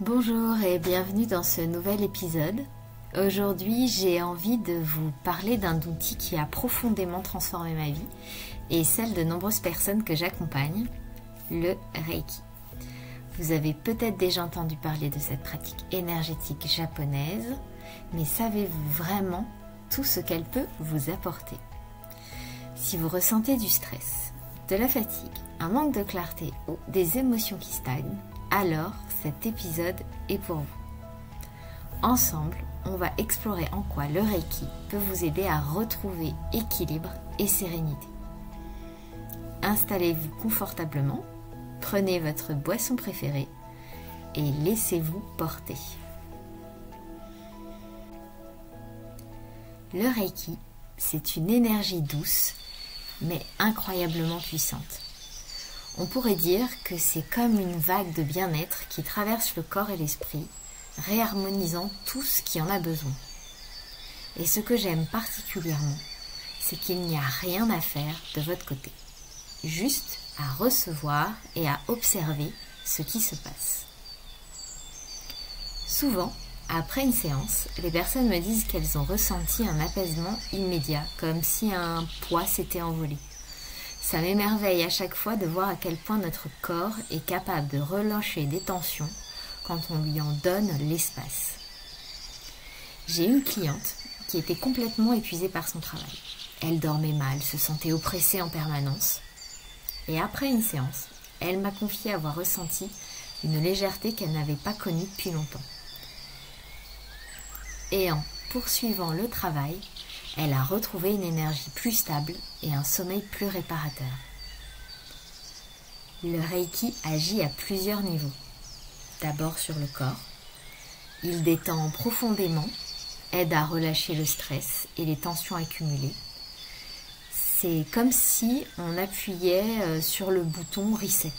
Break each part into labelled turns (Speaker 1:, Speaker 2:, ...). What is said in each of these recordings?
Speaker 1: Bonjour et bienvenue dans ce nouvel épisode. Aujourd'hui, j'ai envie de vous parler d'un outil qui a profondément transformé ma vie et celle de nombreuses personnes que j'accompagne, le Reiki. Vous avez peut-être déjà entendu parler de cette pratique énergétique japonaise, mais savez-vous vraiment tout ce qu'elle peut vous apporter? Si vous ressentez du stress, de la fatigue, un manque de clarté ou des émotions qui stagnent, alors cet épisode est pour vous. Ensemble, on va explorer en quoi le Reiki peut vous aider à retrouver équilibre et sérénité. Installez-vous confortablement, prenez votre boisson préférée et laissez-vous porter. Le Reiki, c'est une énergie douce, mais incroyablement puissante. On pourrait dire que c'est comme une vague de bien-être qui traverse le corps et l'esprit, réharmonisant tout ce qui en a besoin. Et ce que j'aime particulièrement, c'est qu'il n'y a rien à faire de votre côté, juste à recevoir et à observer ce qui se passe. Souvent, après une séance, les personnes me disent qu'elles ont ressenti un apaisement immédiat, comme si un poids s'était envolé. Ça m'émerveille à chaque fois de voir à quel point notre corps est capable de relâcher des tensions quand on lui en donne l'espace. J'ai une cliente qui était complètement épuisée par son travail. Elle dormait mal, se sentait oppressée en permanence. Et après une séance, elle m'a confié avoir ressenti une légèreté qu'elle n'avait pas connue depuis longtemps. Et en poursuivant le travail, elle a retrouvé une énergie plus stable et un sommeil plus réparateur. Le Reiki agit à plusieurs niveaux. D'abord sur le corps. Il détend profondément, aide à relâcher le stress et les tensions accumulées. C'est comme si on appuyait sur le bouton Reset.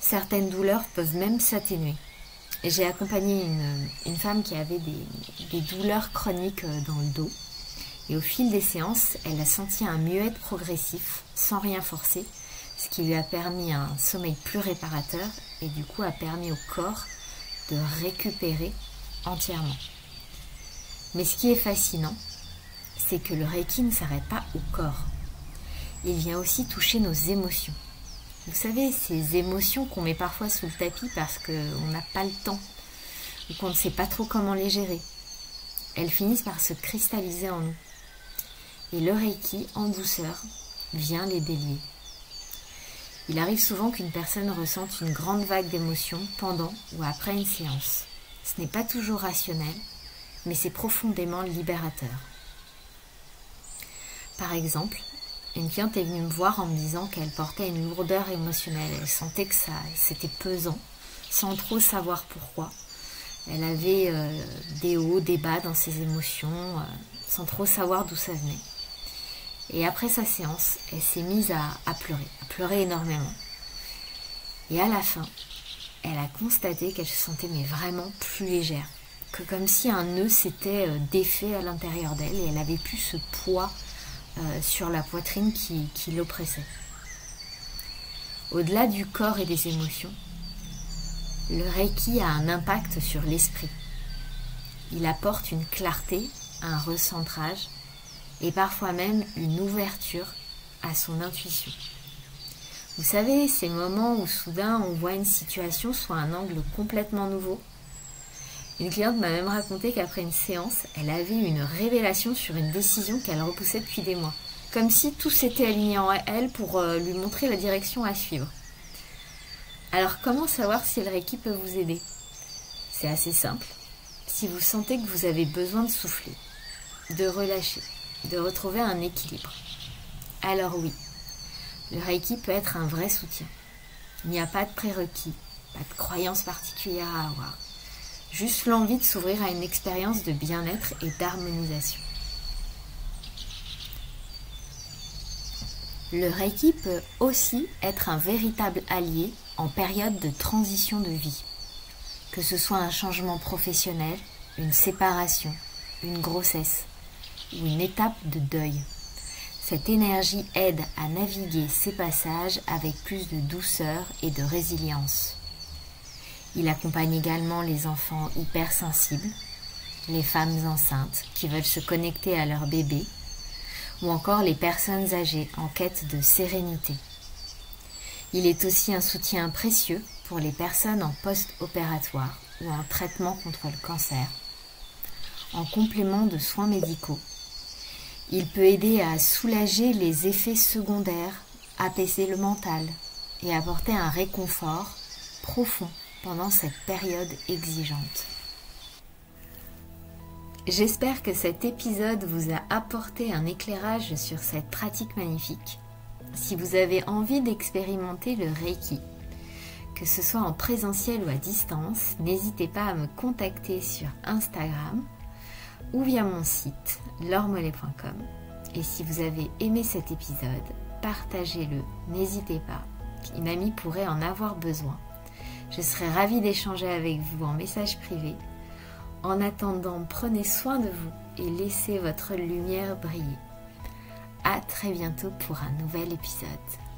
Speaker 1: Certaines douleurs peuvent même s'atténuer. J'ai accompagné une femme qui avait des douleurs chroniques dans le dos. Et au fil des séances, elle a senti un mieux-être progressif, sans rien forcer, ce qui lui a permis un sommeil plus réparateur et du coup a permis au corps de récupérer entièrement. Mais ce qui est fascinant, c'est que le Reiki ne s'arrête pas au corps. Il vient aussi toucher nos émotions. Vous savez, ces émotions qu'on met parfois sous le tapis parce qu'on n'a pas le temps ou qu'on ne sait pas trop comment les gérer. Elles finissent par se cristalliser en nous. Et le Reiki, en douceur, vient les délier. Il arrive souvent qu'une personne ressente une grande vague d'émotions pendant ou après une séance. Ce n'est pas toujours rationnel, mais c'est profondément libérateur. Par exemple, une cliente est venue me voir en me disant qu'elle portait une lourdeur émotionnelle. Elle sentait que c'était pesant, sans trop savoir pourquoi. Elle avait des hauts, des bas dans ses émotions, sans trop savoir d'où ça venait. Et après sa séance, elle s'est mise à pleurer énormément. Et à la fin, elle a constaté qu'elle se sentait vraiment plus légère. Que comme si un nœud s'était défait à l'intérieur d'elle et elle avait plus ce poids sur la poitrine qui l'oppressait. Au-delà du corps et des émotions, le Reiki a un impact sur l'esprit. Il apporte une clarté, un recentrage et parfois même une ouverture à son intuition. Vous savez, ces moments où soudain on voit une situation sous un angle complètement nouveau. Une cliente m'a même raconté qu'après une séance, elle avait eu une révélation sur une décision qu'elle repoussait depuis des mois. Comme si tout s'était aligné en elle pour lui montrer la direction à suivre. Alors comment savoir si le Reiki peut vous aider? C'est assez simple. Si vous sentez que vous avez besoin de souffler, de relâcher, de retrouver un équilibre, alors oui, le Reiki peut être un vrai soutien. Il n'y a pas de prérequis, pas de croyance particulière à avoir. Juste l'envie de s'ouvrir à une expérience de bien-être et d'harmonisation. Le Reiki peut aussi être un véritable allié en période de transition de vie. Que ce soit un changement professionnel, une séparation, une grossesse ou une étape de deuil. Cette énergie aide à naviguer ces passages avec plus de douceur et de résilience. Il accompagne également les enfants hypersensibles, les femmes enceintes qui veulent se connecter à leur bébé, ou encore les personnes âgées en quête de sérénité. Il est aussi un soutien précieux pour les personnes en post-opératoire ou en traitement contre le cancer. En complément de soins médicaux, il peut aider à soulager les effets secondaires, apaiser le mental et apporter un réconfort profond pendant cette période exigeante. J'espère que cet épisode vous a apporté un éclairage sur cette pratique magnifique. Si vous avez envie d'expérimenter le Reiki, que ce soit en présentiel ou à distance, n'hésitez pas à me contacter sur Instagram ou via mon site lauremollet.com. Et si vous avez aimé cet épisode, partagez-le, n'hésitez pas. Une amie pourrait en avoir besoin. Je serais ravie d'échanger avec vous en message privé. En attendant, prenez soin de vous et laissez votre lumière briller. À très bientôt pour un nouvel épisode.